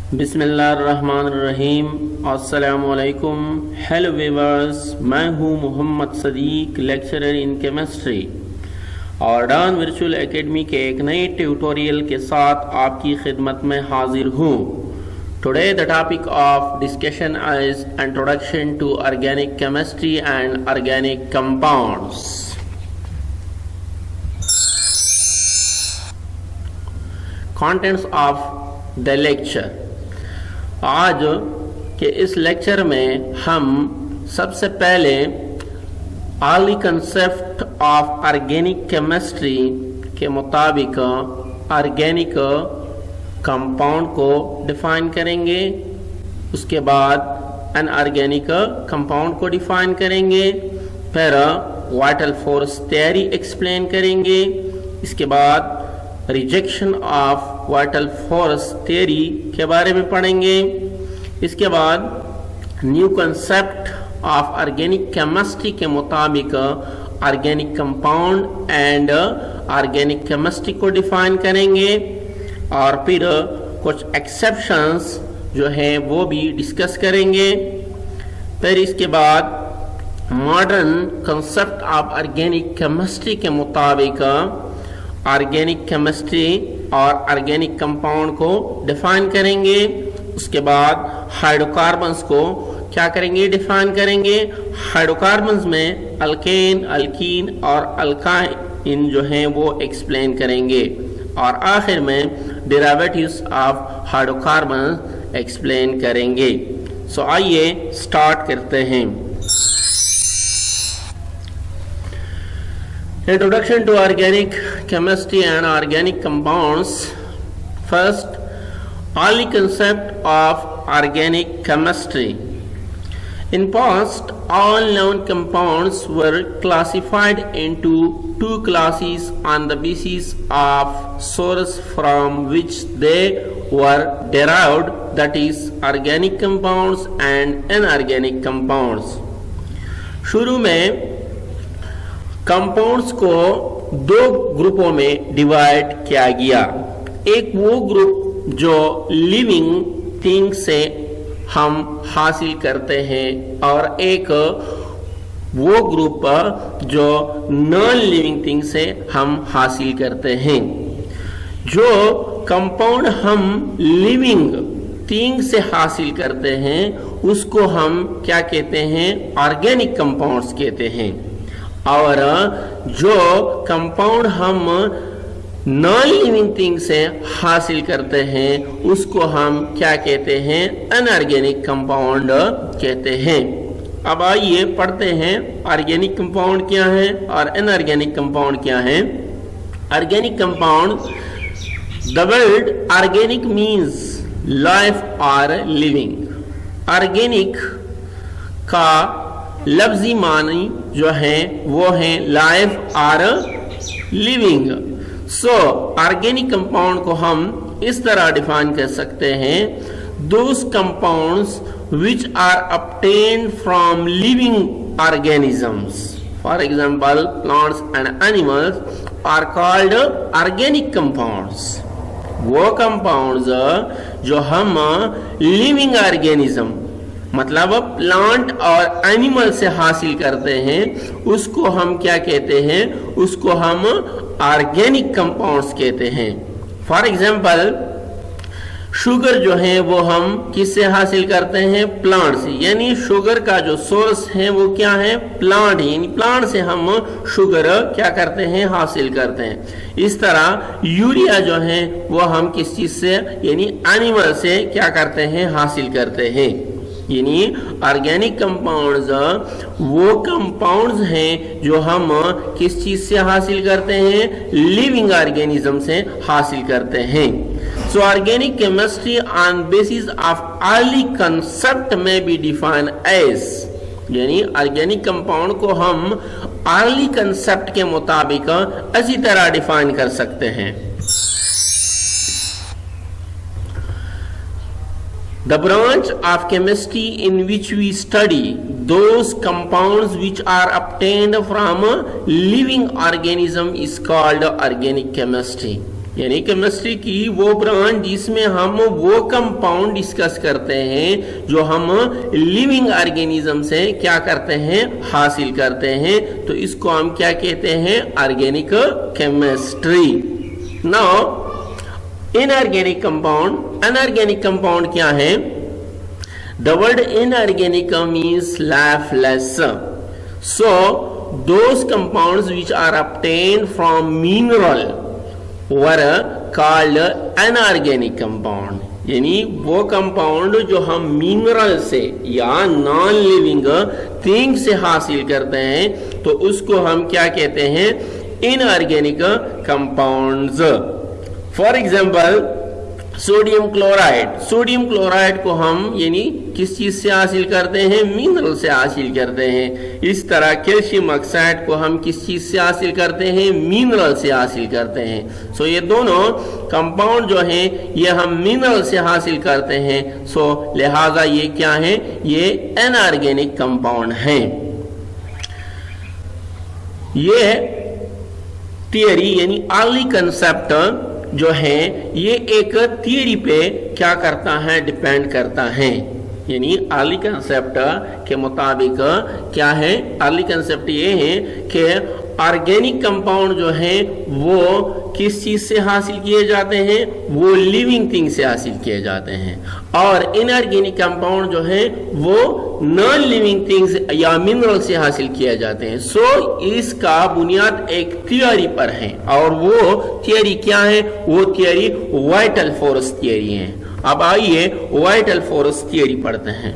बिस्मिल्लाहिर्रहमानिर्रहीम। अस्सलामुअलैकुम। Hello viewers, मैं हूँ Mohammad Sadiq, lecturer in chemistry और डान वर्चुअल एकेडमी के एक नए ट्यूटोरियल के साथ आपकी खिदमत में हाजिर हूँ। Today the topic of discussion is introduction to organic chemistry and organic compounds. Contents of the lecture. आज के इस लेक्चर में हम सबसे पहले early concept of organic chemistry के मुताबिक ऑर्गेनिक कंपाउंड को डिफाइन करेंगे। उसके बाद अनऑर्गेनिक कंपाउंड को डिफाइन करेंगे। फिर वाइटल फोर्स थ्योरी एक्सप्लेन करेंगे। इसके बाद rejection of vital force theory के बारे में पढ़ेंगे। इसके बाद new concept of organic chemistry के मुताबिक organic compound and organic chemistry को डिफाइन करेंगे और फिर कुछ एक्सेप्शंस जो है वो भी डिस्कस करेंगे। फिर इसके बाद modern concept of organic chemistry के मुताबिक ऑर्गेनिक केमिस्ट्री और ऑर्गेनिक कंपाउंड को डिफाइन करेंगे। उसके बाद हाइड्रोकार्बन्स को क्या करेंगे, डिफाइन करेंगे। हाइड्रोकार्बन्स में अल्केन, अल्कीन और अल्काइन जो हैं वो एक्सप्लेन करेंगे और आखिर में डेरिवेटिव्स ऑफ हाइड्रोकार्बन एक्सप्लेन करेंगे। सो आइए स्टार्ट करते हैं। Introduction to organic chemistry and organic compounds. First, early concept of organic chemistry. In past, all known compounds were classified into two classes on the basis of source from which they were derived, that is, organic compounds and inorganic compounds. शुरू में compounds को दो ग्रुपों में divide किया गया। एक वो group जो लिविंग थिंग से हम हासिल करते हैं और एक वो ग्रुप जो नॉन लिविंग थिंग से हम हासिल करते हैं। जो कंपाउंड हम लिविंग थिंग से हासिल करते हैं उसको हम क्या कहते हैं, ऑर्गेनिक कंपाउंड्स कहते हैं। और जो कंपाउंड हम नॉन लिविंग थिंग से हासिल करते हैं उसको हम क्या कहते हैं, अनऑर्गेनिक कंपाउंड कहते हैं। अब आइए पढ़ते हैं ऑर्गेनिक कंपाउंड क्या है और अनऑर्गेनिक कंपाउंड क्या है। Organic compound, the word organic means life और लिविंग। ऑर्गेनिक का लफ्जी मानी जो है वो है लाइफ और लिविंग। सो ऑर्गेनिक कंपाउंड को हम इस तरह डिफाइन कर सकते हैं, those compounds which are obtained from living organisms, for example plants and animals, are called organic compounds. वो कंपाउंड्स जो हम लिविंग ऑर्गेनिज्म मतलब प्लांट और एनिमल से हासिल करते हैं उसको हम क्या कहते हैं, उसको हम ऑर्गेनिक कंपाउंड्स कहते हैं। फॉर एग्जांपल शुगर जो है वो हम किससे हासिल करते हैं, प्लांट से। यानी शुगर का जो सोर्स है वो क्या है, प्लांट है। यानी प्लांट से हम शुगर क्या करते हैं, हासिल करते हैं। इस तरह यूरिया जो है वो हम किस चीज से, यानी एनिमल से क्या करते हैं, हासिल करते हैं। यानी ऑर्गेनिक कंपाउंड्स वो कंपाउंड्स हैं जो हम किस चीज से हासिल करते हैं, लिविंग ऑर्गेनिज्म से हासिल करते हैं। सो organic chemistry on basis of early concept में बी डिफाइन एज, यानी ऑर्गेनिक कंपाउंड को हम अर्ली कंसेप्ट के मुताबिक इसी तरह डिफाइन कर सकते हैं। The branch of chemistry in which we study those compounds which are obtained from a living organism is called organic chemistry. यानी केमिस्ट्री की वो ब्रांच जिसमें हम वो कंपाउंड डिस्कस करते हैं जो हम लिविंग ऑर्गेनिज्म से क्या करते हैं, हासिल करते हैं। तो इसको हम क्या कहते हैं, organic chemistry. Now inorganic compound, unorganic compound क्या है? The word inorganic means lifeless. So those compounds which are obtained from mineral were called anorganic compound. यानी वो कंपाउंड जो हम मिनरल से या नॉन लिविंग थिंग से हासिल करते हैं तो उसको हम क्या कहते हैं, inorganic compounds. For example sodium chloride, sodium chloride को हम यानी किस चीज से हासिल करते हैं, मिनरल से हासिल करते हैं। इस तरह कैल्शियम ऑक्साइड को हम किस चीज से हासिल करते हैं, मिनरल से हासिल करते हैं। सो ये दोनों कंपाउंड जो हैं ये हम मिनरल से हासिल करते हैं। सो लिहाजा ये क्या है, ये अनऑर्गेनिक कंपाउंड हैं। ये थियरी यानी अर्ली कंसेप्ट जो है ये एक थियरी पे क्या करता है, डिपेंड करता है। यानी अर्ली कंसेप्ट के मुताबिक क्या है, अर्ली कंसेप्ट ये है कि ऑर्गेनिक कंपाउंड जो है वो किस चीज से हासिल किए जाते हैं, वो लिविंग थिंग से हासिल किए जाते हैं। और इनऑर्गेनिक कंपाउंड जो है वो नॉन लिविंग थिंग्स या मिनरल से हासिल किए जाते हैं। सो इसका बुनियाद एक थियरी पर है और वो थियरी क्या है, वो थियरी वाइटल फोर्स थियरी है। अब आइए वाइटल फोर्स थियरी पढ़ते हैं।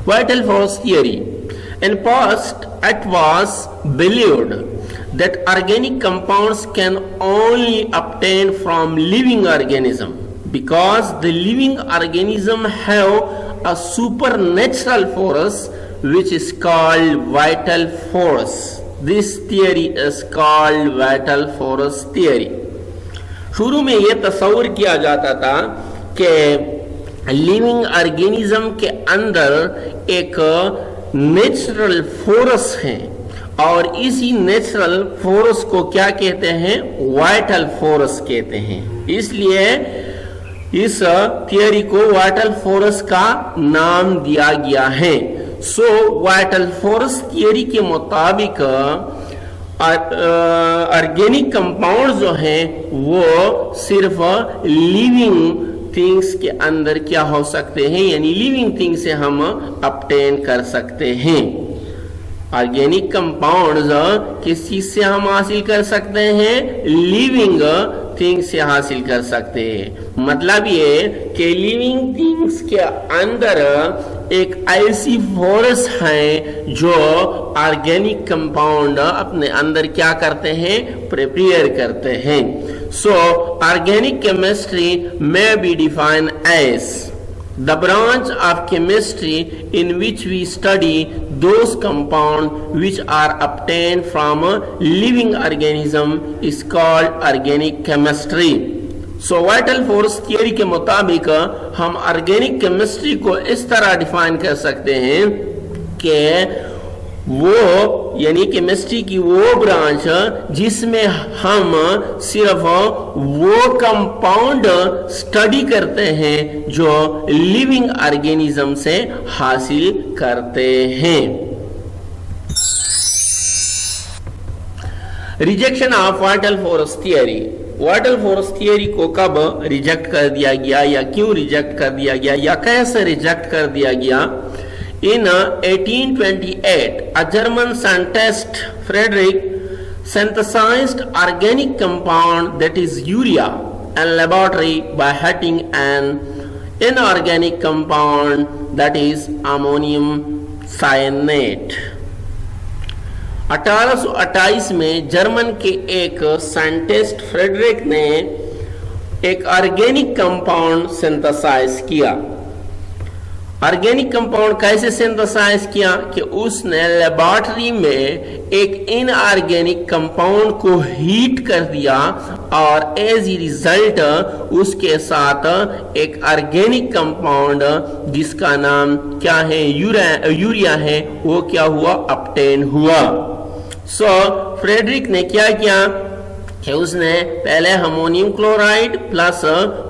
Vital force theory, in past it was believed that organic compounds can only obtain from living organism because the living organism have a supernatural force which is called vital force. This theory is called vital force theory. शुरू में यह तस्वर किया जाता था कि living organism के अंदर एक नेचुरल फोर्स है और इसी नेचुरल फोर्स को क्या कहते हैं, वाइटल फोर्स कहते हैं। इसलिए इस थियरी को वाइटल फोर्स का नाम दिया गया है। सो वाइटल फोर्स थियरी के मुताबिक ऑर्गेनिक कंपाउंड जो हैं वो सिर्फ लिविंग थिंग्स के अंदर क्या हो सकते हैं, यानी लिविंग थिंग से हम ऑब्टेन कर सकते हैं। ऑर्गेनिक कंपाउंड्स किस चीज से हम हासिल कर सकते हैं, लिविंग थिंग से हासिल कर सकते हैं। मतलब ये कि लिविंग थिंग्स के अंदर एक ऐसी फोर्स है जो ऑर्गेनिक कंपाउंड अपने अंदर क्या करते हैं, प्रिपेयर करते हैं। सो organic chemistry may be defined as the branch of chemistry in which we study those compounds which are obtained from a living organism is called organic chemistry. So vital force theory के मुताबिक हम organic chemistry को इस तरह define कर सकते हैं कि वो यानी केमिस्ट्री की वो ब्रांच जिसमें हम सिर्फ वो कंपाउंड स्टडी करते हैं जो लिविंग ऑर्गेनिज्म से हासिल करते हैं। Rejection of vital force theory, vital force theory को कब रिजेक्ट कर दिया गया या क्यों रिजेक्ट कर दिया गया या कैसे रिजेक्ट कर दिया गया? In 1828, a German scientist Friedrich synthesized organic compound that is urea in laboratory by heating an inorganic compound that is ammonium cyanate. 1828 में जर्मन के एक साइंटिस्ट फ्रेडरिक ने एक ऑर्गेनिक कंपाउंड सिंथेसाइज किया। ऑर्गेनिक कंपाउंड कैसे सिंथेसाइज किया कि उसने लेबोरेटरी में एक इनऑर्गेनिक कंपाउंड को हीट कर दिया और एज ए रिजल्ट उसके साथ एक ऑर्गेनिक कंपाउंड जिसका नाम क्या है, यूरिया है, वो क्या हुआ, ऑब्टेन हुआ। सो फ्रेडरिक ने क्या किया, कि उसने पहले ammonium chloride plus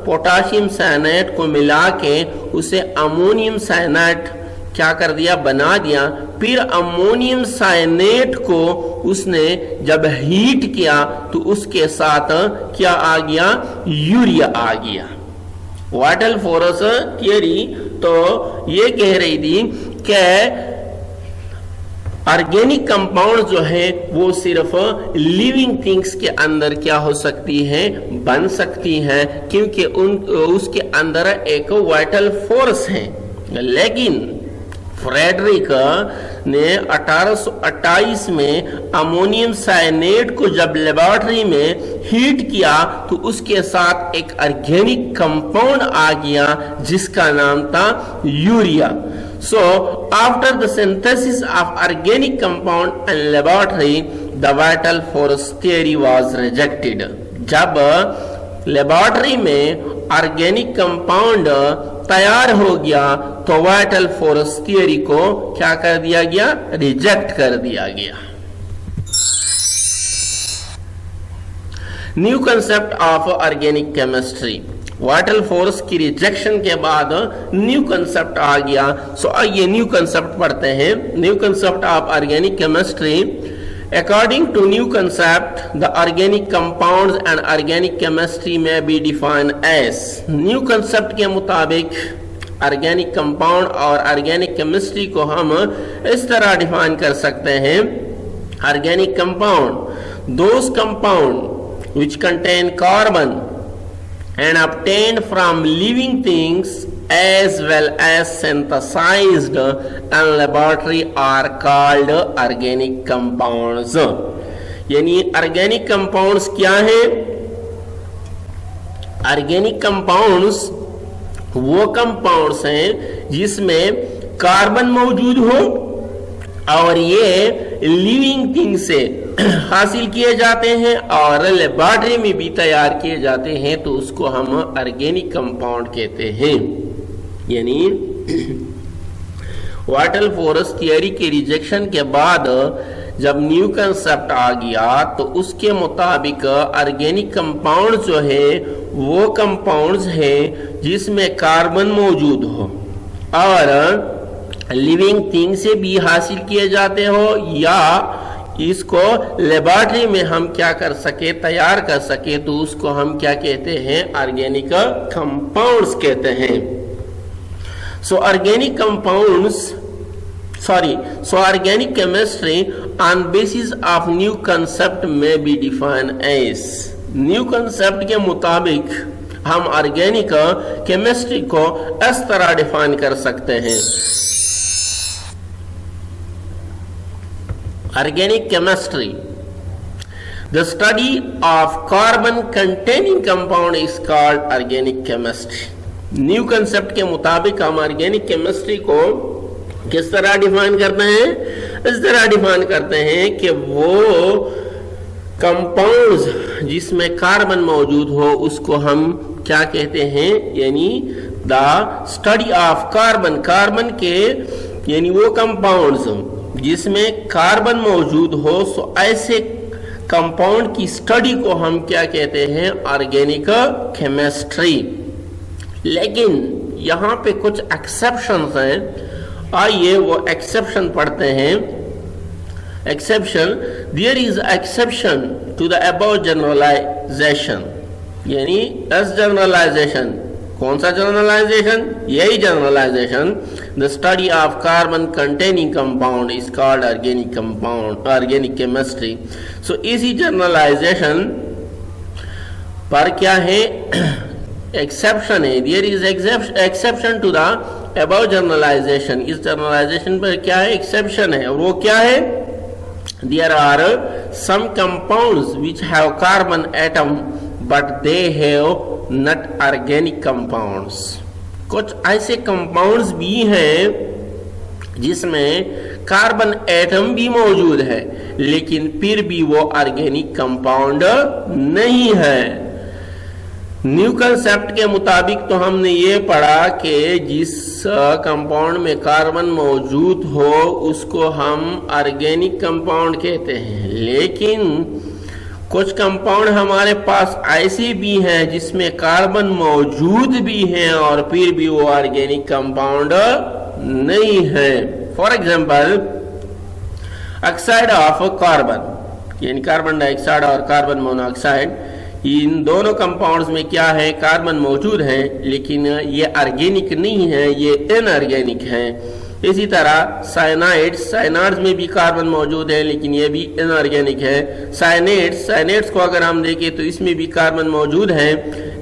potassium cyanide को मिला के उसे अमोनियम साइनाइड क्या कर दिया, बना दिया। फिर अमोनियम साइनेट को उसने जब हीट किया तो उसके साथ क्या आ गया, यूरिया आ गया। वाटल फोरस थियरी तो ये कह रही थी कि ऑर्गेनिक कंपाउंड जो है वो सिर्फ लिविंग थिंग्स के अंदर क्या हो सकती है, बन सकती है, क्योंकि उसके अंदर एक वाइटल फोर्स है। लेकिन फ्रेडरिक ने 1828 में अमोनियम साइनेट को जब लेबोरेटरी में हीट किया तो उसके साथ एक ऑर्गेनिक कंपाउंड आ गया जिसका नाम था urea. So after the synthesis of organic compound in laboratory, the vital force theory was rejected. जब लेबोरेटरी में ऑर्गेनिक कंपाउंड तैयार हो गया तो वाइटल फोर्स थियरी को क्या कर दिया गया, रिजेक्ट कर दिया गया। New concept of organic chemistry, vital force की रिजेक्शन के बाद न्यू कंसेप्ट आ गया। सो आइए न्यू कंसेप्ट पढ़ते हैं। New concept of organic chemistry, according to new concept the organic compounds and organic chemistry may be defined as, new concept के मुताबिक organic compound और ऑर्गेनिक केमिस्ट्री को हम इस तरह डिफाइन कर सकते हैं। Organic compound, those compound which contain carbon and obtained from living things as well as synthesized in laboratory are called organic compounds। यानी ऑर्गेनिक कंपाउंड्स क्या है? ऑर्गेनिक कंपाउंड्स वो कंपाउंड्स हैं जिसमें कार्बन मौजूद हो और ये लिविंग थिंग से हासिल किए जाते हैं और लेबोरेटरी में भी तैयार किए जाते हैं, तो उसको हम ऑर्गेनिक कंपाउंड कहते हैं। यानी वाइटल फोर्स थियरी के रिजेक्शन के बाद जब न्यू कंसेप्ट आ गया तो उसके मुताबिक ऑर्गेनिक कंपाउंड जो है वो कंपाउंड्स है जिसमें कार्बन मौजूद हो और लिविंग थिंग से भी हासिल किए जाते हो, या इसको लेबोरेटरी में हम क्या कर सके, तैयार कर सके, तो उसको हम क्या कहते हैं, ऑर्गेनिक कंपाउंड्स कहते हैं। सो organic compounds so organic chemistry on basis of new concept may be defined as, new concept के मुताबिक हम ऑर्गेनिक केमिस्ट्री को इस तरह डिफाइन कर सकते हैं। Organic chemistry, the study of carbon containing compound is called organic chemistry। New concept के मुताबिक हम ऑर्गेनिक केमिस्ट्री को किस तरह डिफाइन करते हैं? इस तरह डिफाइन करते हैं कि वो कंपाउंड्स जिसमें कार्बन मौजूद हो उसको हम क्या कहते हैं, यानी the study of carbon, carbon के यानी वो कंपाउंड्स जिसमें कार्बन मौजूद हो, सो ऐसे कंपाउंड की स्टडी को हम क्या कहते हैं, ऑर्गेनिक केमिस्ट्री। लेकिन यहाँ पे कुछ एक्सेप्शंस हैं, आइए वो एक्सेप्शन पढ़ते हैं। Exception, there is exception to the above generalisation, यानी इस जनरलाइजेशन, कौन सा जनरलाइजेशन? यही generalisation, the study of carbon containing compound is called organic compound, organic chemistry. So इसी जनरलाइजेशन पर क्या है, एक्सेप्शन है। There is exception to the above generalisation, इस जनरलाइजेशन पर क्या है, एक्सेप्शन है। और वो क्या है? There are some compounds which have carbon atom but they have not organic compounds. कुछ ऐसे कंपाउंड्स भी हैं जिसमें कार्बन एटम भी मौजूद है लेकिन फिर भी वो ऑर्गेनिक कंपाउंड नहीं है। न्यू कंसेप्ट के मुताबिक तो हमने ये पढ़ा कि जिस कंपाउंड में कार्बन मौजूद हो उसको हम ऑर्गेनिक कंपाउंड कहते हैं, लेकिन कुछ कंपाउंड हमारे पास ऐसे भी हैं जिसमें कार्बन मौजूद भी है और फिर भी वो ऑर्गेनिक कंपाउंड नहीं है। For example oxide of carbon, यानी कार्बन डाइऑक्साइड और कार्बन मोनोऑक्साइड, इन दोनों कंपाउंड्स में क्या है, कार्बन मौजूद है लेकिन ये ऑर्गेनिक नहीं है, ये इनऑर्गेनिक है। इसी तरह साइनाइड्स में भी कार्बन मौजूद है लेकिन ये भी इनऑर्गेनिक है। साइनेट्स को अगर हम देखें तो इसमें भी कार्बन मौजूद है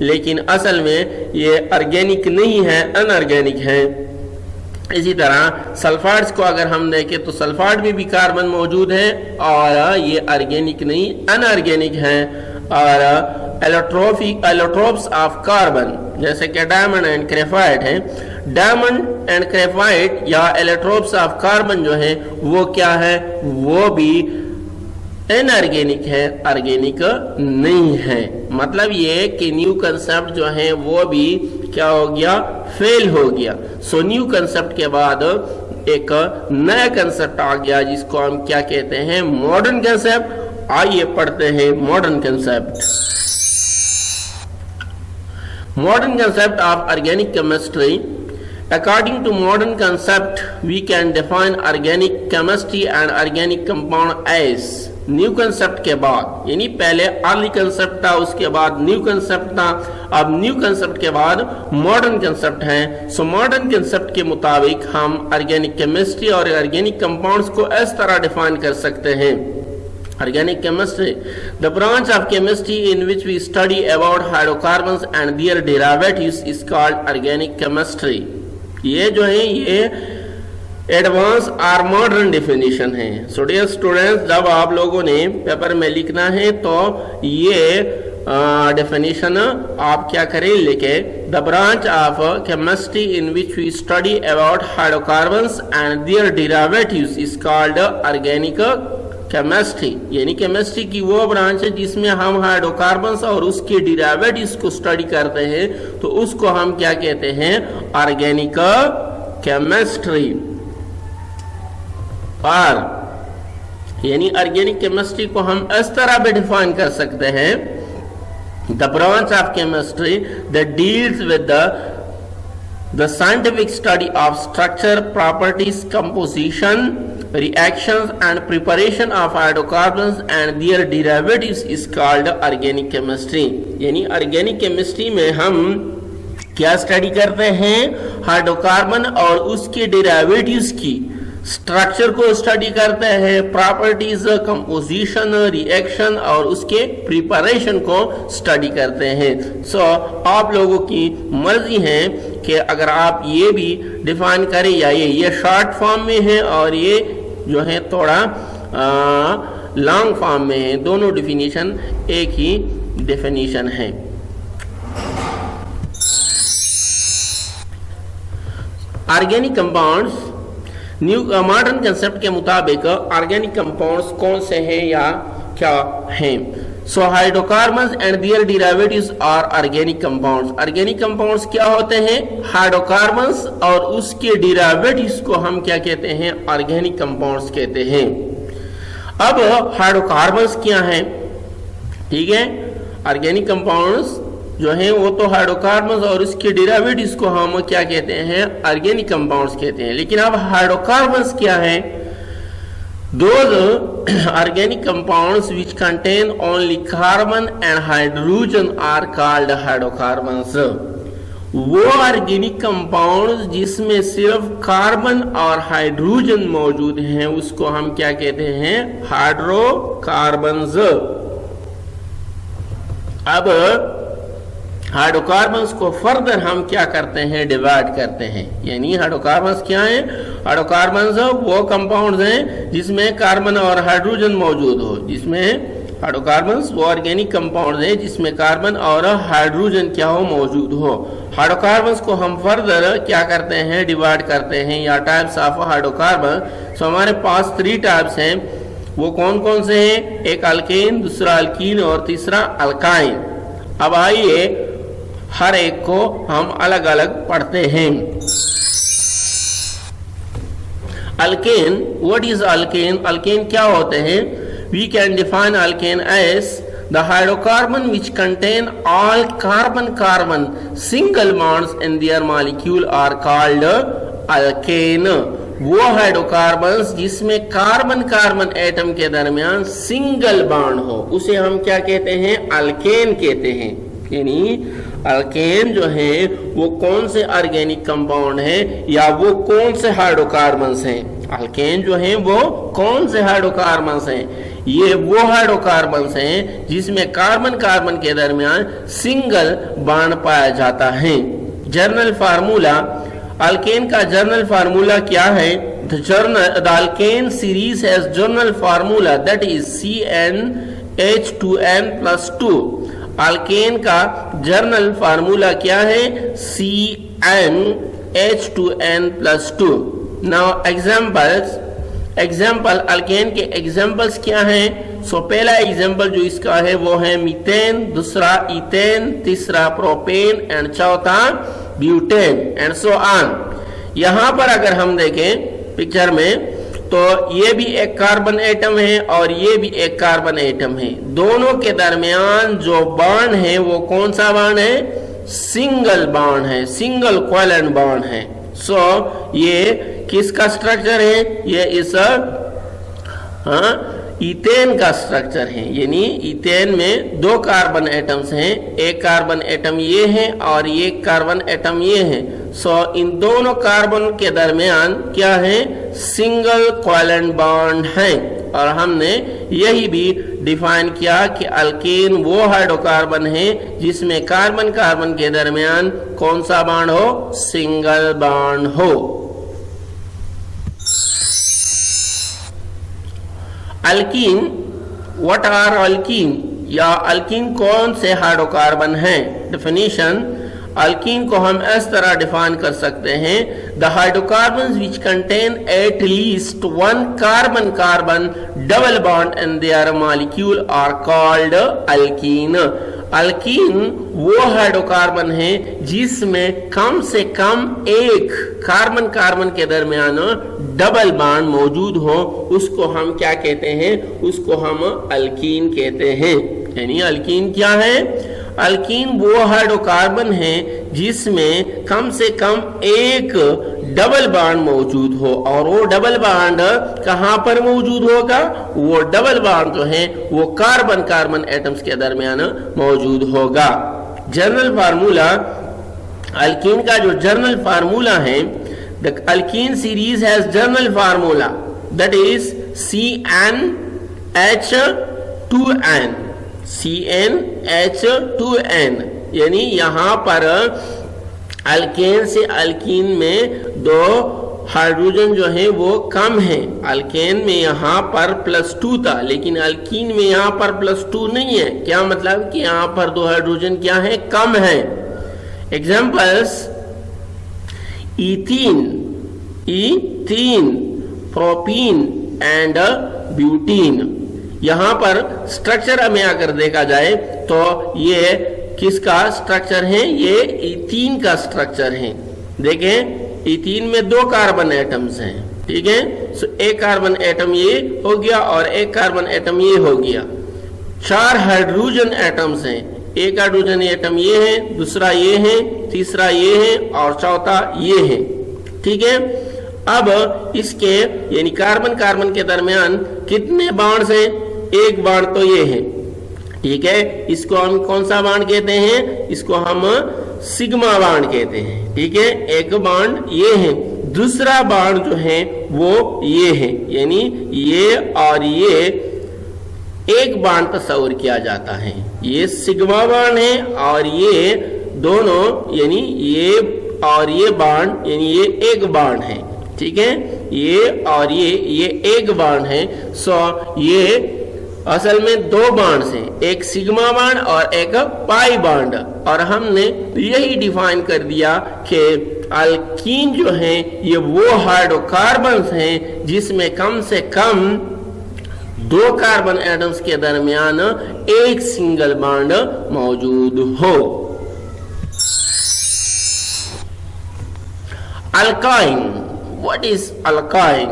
लेकिन असल में ये ऑर्गेनिक नहीं है, इनऑर्गेनिक है। इसी तरह सल्फाइड्स को अगर हम देखें तो सल्फाइड में भी कार्बन मौजूद है और ये ऑर्गेनिक नहीं, इनऑर्गेनिक है। और एलोट्रोप्स ऑफ कार्बन जैसे कि डायमंड एंड ग्रेफाइट है, डायमंड एंड ग्रेफाइट या एलोट्रोप्स ऑफ कार्बन जो है वो क्या है, वो भी इनऑर्गेनिक है, ऑर्गेनिक नहीं है। मतलब ये कि न्यू कंसेप्ट जो है वो भी क्या हो गया, फेल हो गया। सो न्यू कंसेप्ट के बाद एक नया कंसेप्ट आ गया जिसको हम क्या कहते हैं, मॉडर्न कंसेप्ट। आइए पढ़ते हैं modern concept. Modern concept of organic chemistry. According to modern concept, we can define organic chemistry and organic compound as new concept के बाद, यानी पहले अर्ली कंसेप्ट था, उसके बाद न्यू कंसेप्ट था, अब न्यू कंसेप्ट के बाद मॉडर्न कंसेप्ट है। सो मॉडर्न कंसेप्ट के मुताबिक हम ऑर्गेनिक केमिस्ट्री और ऑर्गेनिक कंपाउंड्स को इस तरह डिफाइन कर सकते हैं। Organic chemistry, the branch of chemistry in which we study about hydrocarbons and their derivatives is called organic chemistry। ये जो है ये एडवांस और मॉडर्न डेफिनेशन है। सो डियर स्टूडेंट्स, जब आप लोगों ने पेपर में लिखना है तो ये डेफिनेशन आप क्या करें, लिखे the branch of chemistry in which we study about hydrocarbons and their derivatives is called organic chemistry. यानी केमिस्ट्री की वो ब्रांच है जिसमें हम हाइड्रोकार्बन्स और उसके डेरिवेटिव्स को स्टडी करते हैं, तो उसको हम क्या कहते हैं, ऑर्गेनिक केमिस्ट्री। और यानी ऑर्गेनिक केमिस्ट्री को हम इस तरह भी डिफाइन कर सकते हैं, the branch of chemistry that deals with the scientific study of structure, properties, composition, reactions and preparation of hydrocarbons and their derivatives is called organic chemistry। यानी ऑर्गेनिक केमिस्ट्री में हम क्या स्टडी करते हैं, हाइड्रोकार्बन और उसके डेरिवेटिव्स की structure को स्टडी करते हैं, प्रॉपर्टीज, कंपोजिशन, रिएक्शन और उसके प्रिपरेशन को स्टडी करते हैं। सो आप लोगों की मर्जी है कि अगर आप ये भी डिफाइन करें या ये शॉर्ट फॉर्म में है और ये जो है थोड़ा लॉन्ग फॉर्म में है, दोनों डेफिनेशन एक ही डेफिनेशन है। Organic compounds, new modern concept के मुताबिक ऑर्गेनिक कंपाउंड्स कौन से हैं या क्या हैं। So hydrocarbons and their derivatives are organic compounds. Organic compounds क्या होते हैं, हाइड्रोकार्बन्स और उसके डेरिवेटिव्स को हम क्या कहते हैं, ऑर्गेनिक कंपाउंड्स कहते हैं। अब हाइड्रोकार्बन्स क्या हैं, ठीक है, ऑर्गेनिक कंपाउंड्स जो हैं वो तो हाइड्रोकार्बन्स और उसके डेरिवेटिव्स को हम क्या कहते हैं, ऑर्गेनिक कंपाउंड्स कहते हैं। लेकिन अब हाइड्रोकार्बन्स क्या है, those organic compounds which contain only carbon and hydrogen are called hydrocarbons. वो ऑर्गेनिक कंपाउंड्स जिसमें सिर्फ कार्बन और हाइड्रोजन मौजूद हैं उसको हम क्या कहते हैं, हाइड्रोकार्बन्स। अब हाइड्रोकार्बन्स को फर्दर हम क्या करते हैं, डिवाइड करते हैं। यानी हाइड्रोकार्बन्स क्या है, हाइड्रोकार्बन्स वो कंपाउंड्स हैं जिसमें कार्बन और हाइड्रोजन मौजूद हो, जिसमें हाइड्रोकार्बन्स वो ऑर्गेनिक कंपाउंड्स हैं जिसमें कार्बन और हाइड्रोजन क्या हो, मौजूद हो। हाइड्रोकार्बन्स को हम फर्दर क्या करते हैं, डिवाइड करते हैं या टाइप्स ऑफ हाइड्रोकार्बन। सो हमारे पास 3 टाइप्स हैं, वो कौन कौन से हैं, एक अल्केन, दूसरा अल्कीन और तीसरा अल्काइन। अब आइए हर एक को हम अलग अलग पढ़ते हैं। Alkane, what is alkane, alkane क्या होते हैं। We can define alkane as The hydrocarbon which contain all carbon-carbon single bonds in their molecule are called alkane. वो हाइड्रोकार्बन्स जिसमें कार्बन कार्बन एटम के दरमियान सिंगल बॉन्ड हो उसे हम क्या कहते हैं? अल्केन कहते हैं। यानी अल्केन जो है वो कौन से ऑर्गेनिक कंपाउंड है या वो कौन से हाइड्रोकार्बन्स हैं? अल्केन जो है वो कौन से हाइड्रोकार्बन्स हैं? ये वो हाइड्रोकार्बन्स हैं जिसमें कार्बन कार्बन के दरमियान सिंगल बॉन्ड पाया जाता है। जर्नल फार्मूला, अल्केन का जर्नल फार्मूला क्या है? The alkane series has journal formula that is CnH2n plus 2. Alkane का जर्नल फार्मूला क्या है? CnH2n plus 2. Now example alkane के एग्जाम्पल्स क्या हैं? पहला एग्जाम्पल जो इसका है वो है मीथेन, दूसरा इथेन, तीसरा प्रोपेन एंड चौथा ब्यूटेन एंड सो ऑन। यहां पर अगर हम देखें पिक्चर में तो ये भी एक कार्बन एटम है और ये भी एक कार्बन एटम है। दोनों के दरमियान जो बॉन्ड है वो कौन सा बॉन्ड है? सिंगल बॉन्ड है, सिंगल कोवेलेंट बॉन्ड है। ये किसका स्ट्रक्चर है? ये इस इथेन का स्ट्रक्चर है। यानी इथेन में दो कार्बन एटम्स हैं, एक कार्बन एटम ये है और एक कार्बन एटम ये है। इन दोनों कार्बन के दरमियान क्या है? सिंगल कोवेलेंट बॉन्ड है। और हमने यही भी डिफाइन किया कि अल्केन वो हाइड्रोकार्बन है जिसमें कार्बन कार्बन के दरमियान कौन सा बॉन्ड हो? सिंगल बॉन्ड हो। अल्कीन, व्हाट आर अल्कीन या अल्कीन कौन से हाइड्रोकार्बन हैं? डेफिनेशन, अल्कीन को हम इस तरह डिफाइन कर सकते हैं, the hydrocarbons which contain at least one carbon carbon double bond in their molecule are called alkene. Alkene वो हाइड्रोकार्बन है जिसमें कम से कम एक कार्बन कार्बन के दरमियान डबल बॉन्ड मौजूद हो, उसको हम क्या कहते हैं? उसको हम अल्कीन कहते हैं। यानी अल्कीन क्या है? अल्कीन वो हाइड्रोकार्बन है जिसमें कम से कम एक डबल बॉन्ड मौजूद हो। और वो डबल बॉन्ड कहां पर मौजूद होगा? वो डबल बॉन्ड जो है वो कार्बन कार्बन एटम्स के दरमियान मौजूद होगा। जर्नल फार्मूला, अल्कीन का जो जर्नल फार्मूला है, the alkyne series has journal formula that is CnH2n, CnH2n। यानी यहां पर अल्केन से अल्कीन में दो हाइड्रोजन जो है वो कम है। अल्केन में यहां पर +2 था लेकिन अल्कीन में यहां पर +2 नहीं है। क्या मतलब कि यहां पर दो हाइड्रोजन क्या है? कम है। Examples, ethene, propene and butene. यहां पर स्ट्रक्चर में अगर देखा जाए तो ये किसका स्ट्रक्चर है? ये इथीन का स्ट्रक्चर है। देखें, इथीन में दो कार्बन एटम्स हैं, ठीक है। एक कार्बन एटम ये हो गया और एक कार्बन एटम ये हो गया। 4 हाइड्रोजन एटम्स हैं। एक हाइड्रोजन एटम ये है, दूसरा ये है, तीसरा ये है और चौथा ये है, ठीक है। अब इसके यानी कार्बन कार्बन के दरमियान कितने बॉन्ड्स हैं? एक बॉन्ड तो ये है, ठीक है। इसको हम कौन सा बॉन्ड कहते हैं? इसको हम सिग्मा बॉन्ड कहते हैं, ठीक है। एक बॉन्ड ये है, दूसरा बॉन्ड जो है वो ये है, यानी ये और ये एक बॉन्ड तस्वीर किया जाता है। ये सिग्मा बॉन्ड है और ये दोनों यानी ये और ये बॉन्ड यानी ये एक बॉन्ड है, ठीक है। ये और ये एक बॉन्ड है। ये असल में दो बॉन्ड हैं, एक सिग्मा बॉन्ड और एक पाई बॉन्ड। और हमने यही डिफाइन कर दिया कि अल्कीन जो है ये वो हाइड्रोकार्बन्स हैं जिसमें कम से कम दो कार्बन एटम्स के दरमियान एक सिंगल बॉन्ड मौजूद हो। Alkyne, what is alkyne?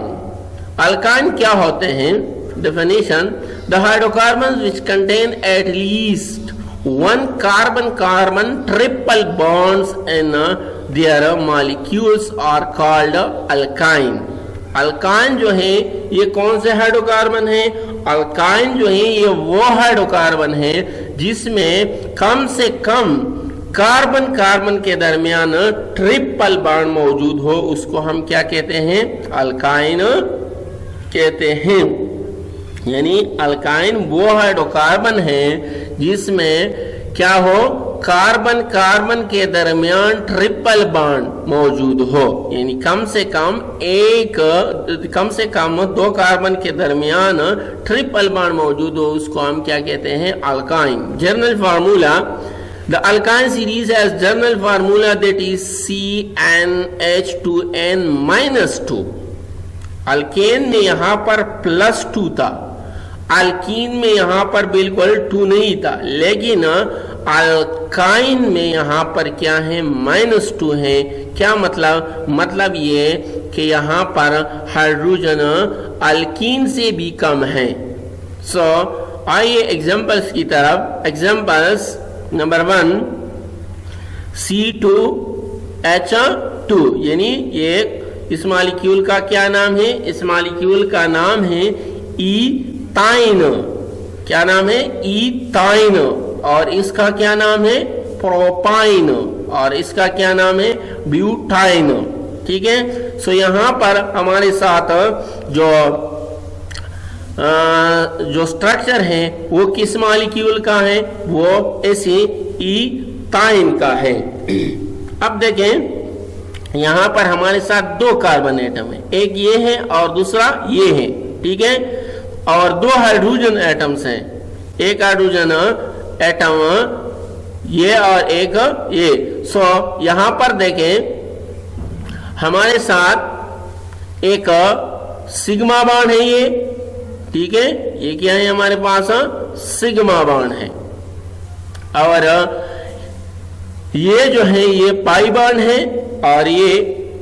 Alkyne क्या होते हैं? Definition, the hydrocarbon which contain at least one carbon-carbon triple bonds in their molecules are called alkyne. Alkyne जो है ये कौन से हाइड्रोकार्बन है? अल्काइन जो है ये वो हाइड्रोकार्बन है जिसमें कम से कम कार्बन कार्बन के दरमियान ट्रिपल बॉन्ड मौजूद हो, उसको हम क्या कहते हैं? अल्काइन कहते हैं। यानी अल्काइन वो हाइड्रोकार्बन है जिसमें क्या हो? कार्बन कार्बन के दरमियान ट्रिपल बॉन्ड मौजूद हो, यानी कम से कम दो कार्बन के दरमियान ट्रिपल बॉन्ड मौजूद हो, उसको हम क्या कहते हैं? Alkyne. General formula, the alkyne series has general formula that is CnH2n-2। Alkane में यहां पर +2 था, अल्कीन में यहां पर बिल्कुल 2 नहीं था, लेकिन अल्काइन में यहां पर क्या है? -2 है। क्या मतलब? मतलब ये कि यहां पर हाइड्रोजन अल्कीन से भी कम है। सो आइए एग्जांपल्स की तरफ। एग्जांपल्स नंबर 1, C2H2, यानी ये इस मॉलिक्यूल का क्या नाम है? इस मॉलिक्यूल का नाम है इथाइन। क्या नाम है? इथाइन। और इसका क्या नाम है? प्रोपाइन। और इसका क्या नाम है? ब्यूटाइन। ठीक है। सो यहां पर हमारे साथ जो स्ट्रक्चर है वो किस मॉलिक्यूल का है? वो ऐसे इथाइन का है। अब देखें यहां पर हमारे साथ 2 कार्बन एटम है, एक ये है और दूसरा ये है। ठीक है। और 2 हाइड्रोजन एटम्स हैं, एक हाइड्रोजन एटम ये और एक ये। सो यहां पर देखें हमारे साथ एक सिग्मा बॉन्ड है ये। ठीक है। ये क्या है? हमारे पास सिग्मा बॉन्ड है। और ये जो है ये पाई बॉन्ड है और ये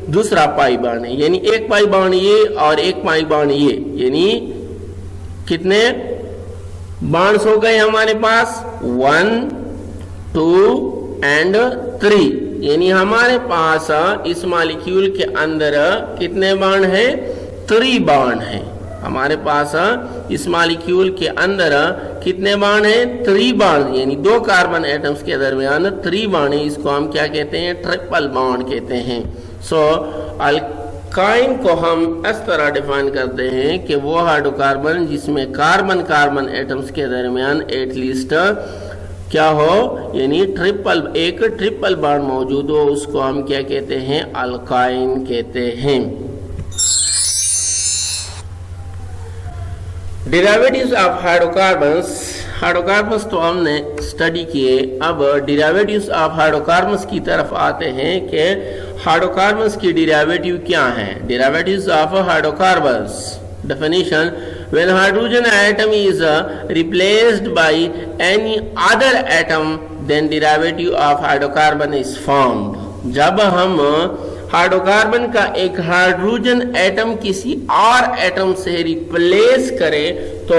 दूसरा पाई बॉन्ड है, यानी एक पाई बॉन्ड ये और एक पाई बॉन्ड ये। यानी कितने बॉन्ड्स हो गए हमारे पास? 1, 2 एंड 3। यानी हमारे पास इस मॉलिक्यूल के अंदर कितने बॉन्ड है? 3 बॉन्ड है। हमारे पास इस मॉलिक्यूल के अंदर कितने बॉन्ड है? 3 बॉन्ड, यानी 2 कार्बन एटम्स के दरमियान 3 बॉन्ड है। इसको हम क्या कहते हैं? ट्रिपल बॉन्ड कहते हैं। सो अल्काइन को हम इस तरह डिफाइन करते हैं कि वो हाइड्रोकार्बन जिसमें कार्बन कार्बन एटम्स के दरमियान एटलीस्ट क्या हो? यानी एक ट्रिपल बॉन्ड मौजूद हो, उसको हम क्या कहते हैं? अल्काइन कहते हैं। Derivatives of hydrocarbons. हाइड्रोकार्बन्स तो हमने स्टडी किए, अब डेरिवेटिव्स ऑफ हाइड्रोकार्बन्स की तरफ आते हैं कि हाइड्रोकार्बन्स की डेरिवेटिव क्या है? Derivatives of hydrocarbons definition, when hydrogen atom is replaced by any other atom then derivative of hydrocarbon is formed. जब हम हाइड्रोकार्बन का एक हाइड्रोजन एटम किसी और एटम से रिप्लेस करें तो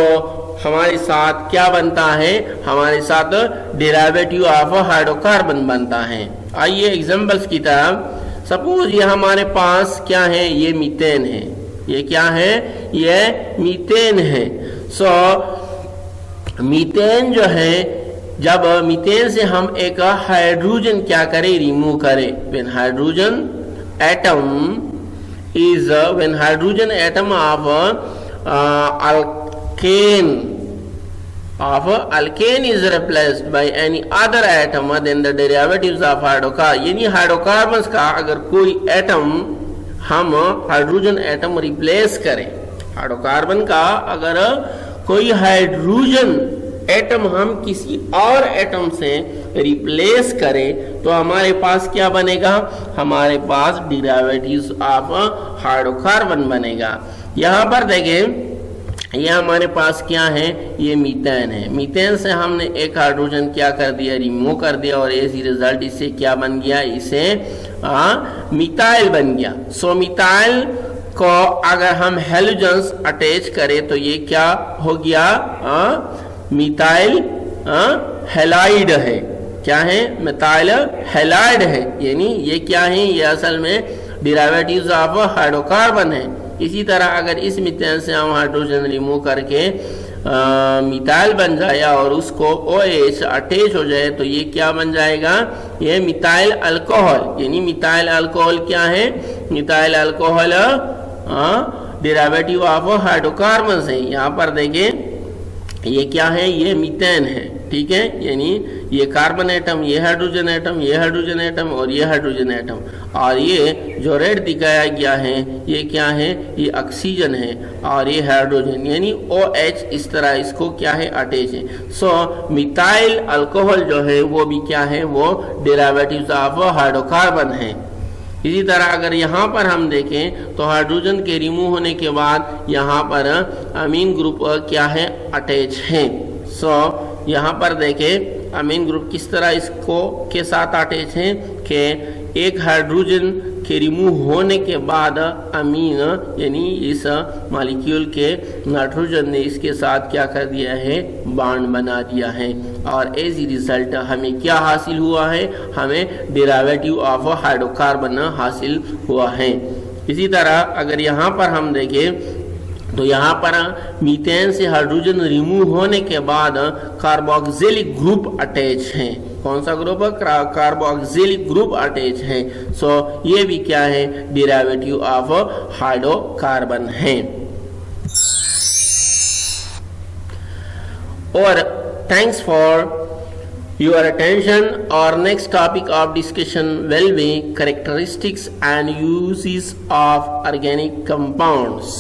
हमारे साथ क्या बनता है? हमारे साथ डेरिवेटिव ऑफ हाइड्रोकार्बन बनता है। आइए एग्जांपल्स की तरफ। सपोज ये हमारे पास क्या है? ये मीथेन है। ये क्या है? ये मीथेन है। सो मीथेन जो है, जब मीथेन से हम एक हाइड्रोजन क्या करें? रिमूव करें। When hydrogen atom of alkane is replaced by any other atom, then the derivatives of hydrocarbon, यानी हाइड्रोकार्बन्स का अगर कोई एटम हम हाइड्रोजन एटम रिप्लेस करें, हाइड्रोकार्बन का अगर कोई हाइड्रोजन एटम हम किसी और एटम से रिप्लेस करें तो हमारे पास क्या बनेगा? हमारे पास डेरिवेटिव्स ऑफ हाइड्रोकार्बन बनेगा। यहाँ पर देखें ये हमारे पास क्या है? ये मीथेन है। मीथेन से हमने एक हाइड्रोजन क्या कर दिया? रिमूव कर दिया और इसी रिजल्ट इससे क्या बन गया? इसे मिथाइल बन गया। सो मिथाइल को अगर हम हेलोजन्स अटैच करें तो ये क्या हो गया, मिथाइल हैलाइड है। क्या है, मिथाइल हैलाइड है, यानी ये क्या है, ये असल में डेरिवेटिव्स ऑफ हाइड्रोकार्बन है। इसी तरह अगर इस मीथेन से हम हाइड्रोजन रिमूव करके मिथाइल बन जाए और उसको OH अटैच हो जाए तो ये क्या बन जाएगा, ये मिथाइल अल्कोहल। यानी मिथाइल अल्कोहल क्या है, methyl alcohol derivative of hydrocarbon है। यहाँ पर देखें ये क्या है, ये मीथेन है, ठीक है। यानी ये कार्बन एटम, ये हाइड्रोजन एटम, ये हाइड्रोजन एटम और ये हाइड्रोजन एटम, और ये जो रेड दिखाया गया है ये क्या है, ये ऑक्सीजन है और ये हाइड्रोजन, यानी OH इस तरह इसको क्या है, अटैच है। सो मिथाइल अल्कोहल जो है वो भी क्या है, वो डेरिवेटिव्स ऑफ हाइड्रोकार्बन है। इसी तरह अगर यहाँ पर हम देखें तो हाइड्रोजन के रिमूव होने के बाद यहाँ पर अमीन ग्रुप क्या है, अटैच है। सो यहाँ पर देखें अमीन ग्रुप किस तरह इसको के साथ अटैच है कि एक हाइड्रोजन के रिमूव होने के बाद अमीन यानी इस मॉलिक्यूल के नाइट्रोजन ने इसके साथ क्या कर दिया है, बॉन्ड बना दिया है, और एज रिजल्ट हमें क्या हासिल हुआ है, हमें डेरिवेटिव ऑफ हाइड्रोकार्बन हासिल हुआ है। इसी तरह अगर यहाँ पर हम देखें तो यहाँ पर मीथेन से हाइड्रोजन रिमूव होने के बाद कार्बोक्सिलिक ग्रुप अटैच है। कौन सा ग्रुप, कार्बोक्सिलिक ग्रुप अटैच है। सो ये भी क्या है, डेरिवेटिव ऑफ हाइड्रोकार्बन है। और thanks for your attention. Our next topic of discussion will be characteristics and uses of organic compounds.